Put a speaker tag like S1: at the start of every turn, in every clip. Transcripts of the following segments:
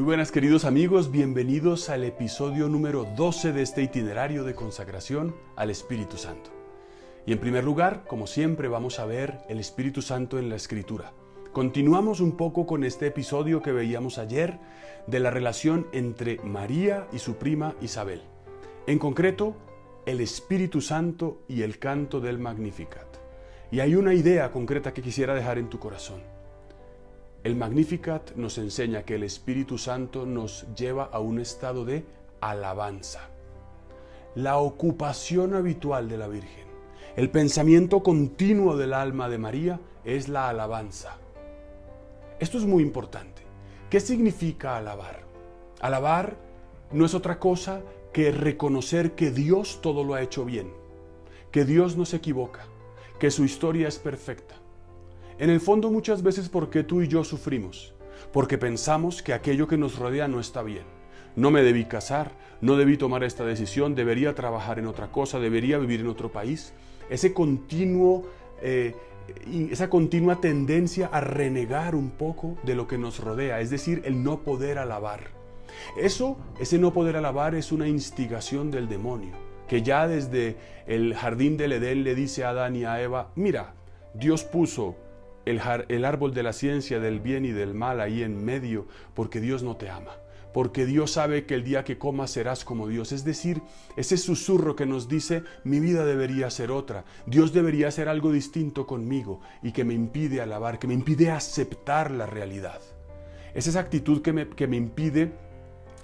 S1: Muy buenas queridos amigos, bienvenidos al episodio número 12 de este itinerario de consagración al Espíritu Santo. Y en primer lugar, como siempre, vamos a ver el Espíritu Santo en la Escritura. Continuamos un poco con este episodio que veíamos ayer de la relación entre María y su prima Isabel. En concreto, el Espíritu Santo y el canto del Magnificat. Y hay una idea concreta que quisiera dejar en tu corazón. El Magnificat nos enseña que el Espíritu Santo nos lleva a un estado de alabanza. La ocupación habitual de la Virgen, el pensamiento continuo del alma de María es la alabanza. Esto es muy importante. ¿Qué significa alabar? Alabar no es otra cosa que reconocer que Dios todo lo ha hecho bien, que Dios no se equivoca, que su historia es perfecta. En el fondo, muchas veces, ¿por qué tú y yo sufrimos? Porque pensamos que aquello que nos rodea no está bien. No me debí casar, no debí tomar esta decisión, debería trabajar en otra cosa, debería vivir en otro país. Esa continua tendencia a renegar un poco de lo que nos rodea, es decir, el no poder alabar. Ese no poder alabar es una instigación del demonio, que ya desde el jardín del Edén le dice a Adán y a Eva, mira, Dios puso el árbol de la ciencia del bien y del mal ahí en medio, porque Dios no te ama, porque Dios sabe que el día que comas serás como Dios. Es decir, ese susurro que nos dice, mi vida debería ser otra, Dios debería hacer algo distinto conmigo, y que me impide alabar, que me impide aceptar la realidad. Es esa actitud que me impide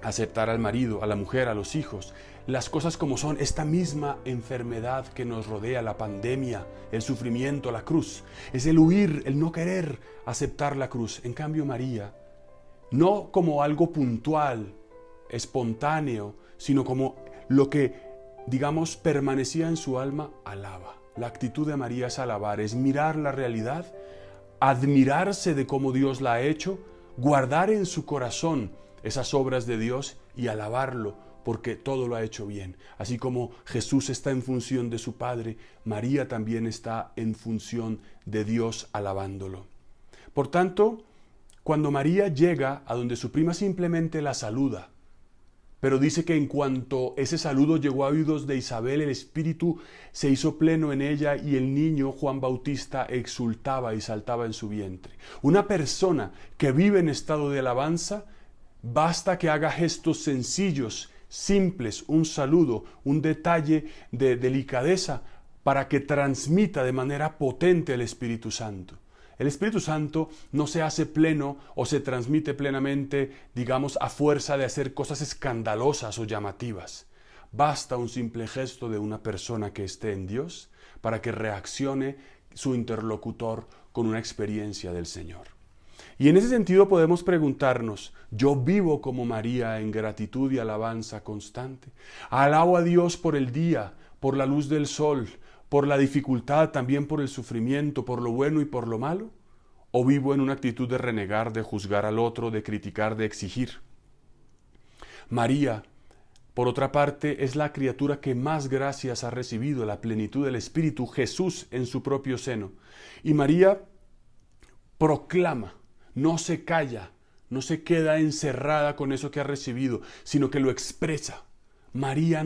S1: aceptar al marido, a la mujer, a los hijos, las cosas como son, esta misma enfermedad que nos rodea, la pandemia, el sufrimiento, la cruz. Es el huir, el no querer aceptar la cruz. En cambio, María, no como algo puntual, espontáneo, sino como lo que, digamos, permanecía en su alma, alaba. La actitud de María es alabar, es mirar la realidad, admirarse de cómo Dios la ha hecho, guardar en su corazón esas obras de Dios y alabarlo, porque todo lo ha hecho bien. Así como Jesús está en función de su Padre, María también está en función de Dios alabándolo. Por tanto, cuando María llega a donde su prima simplemente la saluda, pero dice que en cuanto ese saludo llegó a oídos de Isabel, el Espíritu se hizo pleno en ella y el niño Juan Bautista exultaba y saltaba en su vientre. Una persona que vive en estado de alabanza, basta que haga gestos sencillos, simples, un saludo, un detalle de delicadeza para que transmita de manera potente el Espíritu Santo. El Espíritu Santo no se hace pleno o se transmite plenamente, digamos, a fuerza de hacer cosas escandalosas o llamativas. Basta un simple gesto de una persona que esté en Dios para que reaccione su interlocutor con una experiencia del Señor. Y en ese sentido podemos preguntarnos, ¿yo vivo como María en gratitud y alabanza constante? ¿Alabo a Dios por el día, por la luz del sol, por la dificultad, también por el sufrimiento, por lo bueno y por lo malo? ¿O vivo en una actitud de renegar, de juzgar al otro, de criticar, de exigir? María, por otra parte, es la criatura que más gracias ha recibido, la plenitud del Espíritu, Jesús en su propio seno. Y María proclama, no se calla, no se queda encerrada con eso que ha recibido, sino que lo expresa. María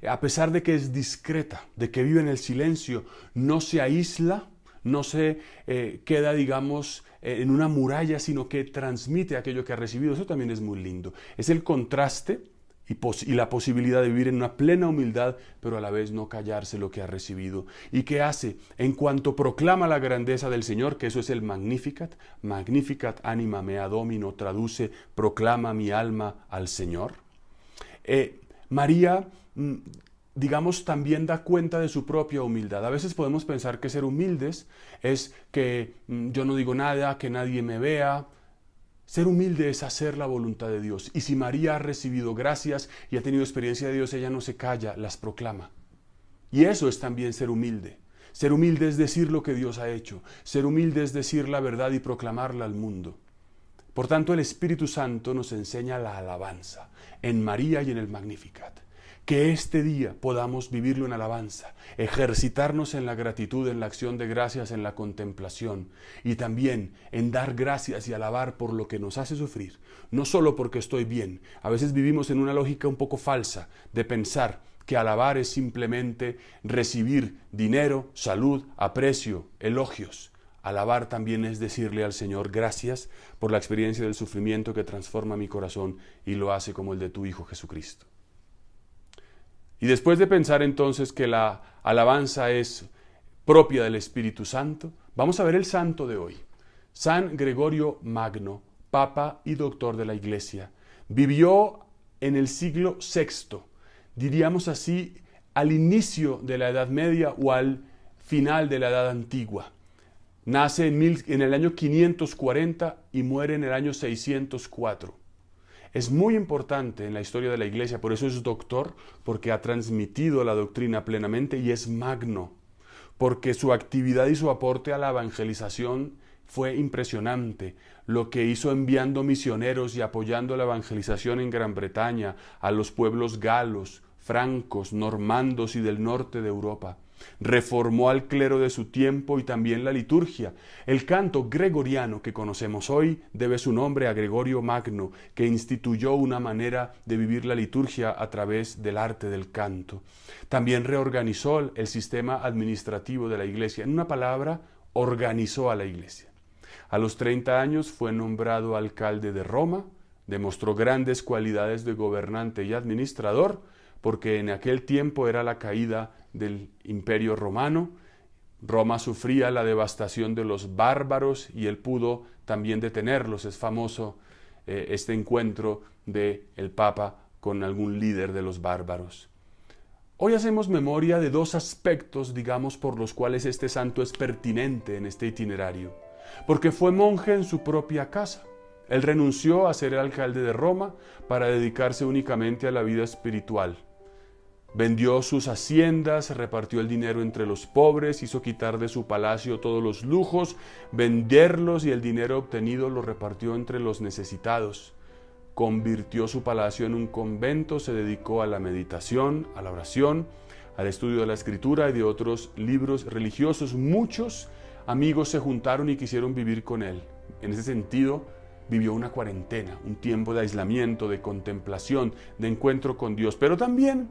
S1: a pesar de que es discreta, de que vive en el silencio, no se aísla, no se queda, digamos, en una muralla, sino que transmite aquello que ha recibido. Eso también es muy lindo. Es el contraste y la posibilidad de vivir en una plena humildad, pero a la vez no callarse lo que ha recibido. ¿Y qué hace? En cuanto proclama la grandeza del Señor, que eso es el Magnificat, Magnificat anima mea Domino, traduce, proclama mi alma al Señor. María, digamos, también da cuenta de su propia humildad. A veces podemos pensar que ser humildes es que yo no digo nada, que nadie me vea. Ser humilde es hacer la voluntad de Dios. Y si María ha recibido gracias y ha tenido experiencia de Dios, ella no se calla, las proclama. Y eso es también ser humilde. Ser humilde es decir lo que Dios ha hecho. Ser humilde es decir la verdad y proclamarla al mundo. Por tanto, el Espíritu Santo nos enseña la alabanza en María y en el Magnificat. Que este día podamos vivirlo en alabanza, ejercitarnos en la gratitud, en la acción de gracias, en la contemplación y también en dar gracias y alabar por lo que nos hace sufrir, no solo porque estoy bien. A veces vivimos en una lógica un poco falsa de pensar que alabar es simplemente recibir dinero, salud, aprecio, elogios. Alabar también es decirle al Señor gracias por la experiencia del sufrimiento que transforma mi corazón y lo hace como el de tu Hijo Jesucristo. Y después de pensar entonces que la alabanza es propia del Espíritu Santo, vamos a ver el santo de hoy. San Gregorio Magno, Papa y Doctor de la Iglesia, vivió en el siglo VI, diríamos así, al inicio de la Edad Media o al final de la Edad Antigua. Nace en el año 540 y muere en el año 604. Es muy importante en la historia de la Iglesia, por eso es doctor, porque ha transmitido la doctrina plenamente, y es magno, porque su actividad y su aporte a la evangelización fue impresionante. Lo que hizo enviando misioneros y apoyando la evangelización en Gran Bretaña a los pueblos galos, francos, normandos y del norte de Europa. Reformó al clero de su tiempo y también la liturgia. El canto gregoriano que conocemos hoy debe su nombre a Gregorio Magno, que instituyó una manera de vivir la liturgia a través del arte del canto. También reorganizó el sistema administrativo de la Iglesia. En una palabra, organizó a la Iglesia. A los 30 años fue nombrado alcalde de Roma, demostró grandes cualidades de gobernante y administrador, porque en aquel tiempo era la caída del Imperio Romano. Roma sufría la devastación de los bárbaros y él pudo también detenerlos. Es famoso este encuentro del Papa con algún líder de los bárbaros. Hoy hacemos memoria de dos aspectos, digamos, por los cuales este santo es pertinente en este itinerario. Porque fue monje en su propia casa. Él renunció a ser el alcalde de Roma para dedicarse únicamente a la vida espiritual. Vendió sus haciendas, repartió el dinero entre los pobres, hizo quitar de su palacio todos los lujos, venderlos y el dinero obtenido lo repartió entre los necesitados. Convirtió su palacio en un convento, se dedicó a la meditación, a la oración, al estudio de la Escritura y de otros libros religiosos. Muchos amigos se juntaron y quisieron vivir con él. En ese sentido, vivió una cuarentena, un tiempo de aislamiento, de contemplación, de encuentro con Dios. Pero también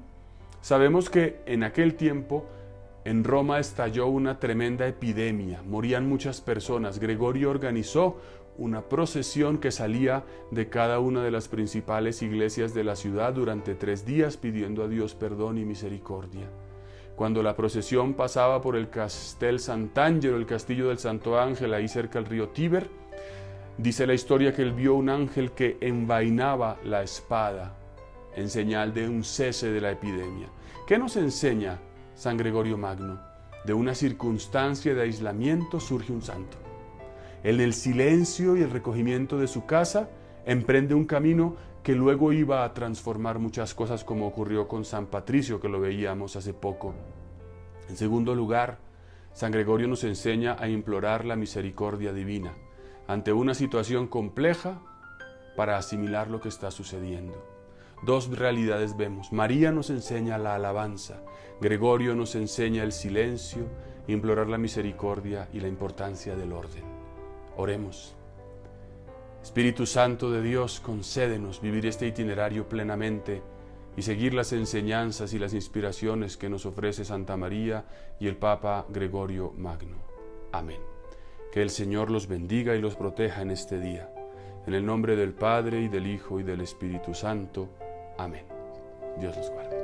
S1: sabemos que en aquel tiempo en Roma estalló una tremenda epidemia, morían muchas personas. Gregorio organizó una procesión que salía de cada una de las principales iglesias de la ciudad durante 3 días pidiendo a Dios perdón y misericordia. Cuando la procesión pasaba por el Castel Sant'Angelo, el castillo del Santo Ángel, ahí cerca del río Tíber, dice la historia que él vio un ángel que envainaba la espada en señal de un cese de la epidemia. ¿Qué nos enseña San Gregorio Magno? De una circunstancia de aislamiento surge un santo. En el silencio y el recogimiento de su casa emprende un camino que luego iba a transformar muchas cosas, como ocurrió con San Patricio, que lo veíamos hace poco. En segundo lugar, San Gregorio nos enseña a implorar la misericordia divina ante una situación compleja para asimilar lo que está sucediendo. Dos realidades vemos. María nos enseña la alabanza, Gregorio nos enseña el silencio, implorar la misericordia y la importancia del orden. Oremos. Espíritu Santo de Dios, concédenos vivir este itinerario plenamente y seguir las enseñanzas y las inspiraciones que nos ofrece Santa María y el Papa Gregorio Magno. Amén. Que el Señor los bendiga y los proteja en este día. En el nombre del Padre, y del Hijo, y del Espíritu Santo. Amén. Dios los guarde.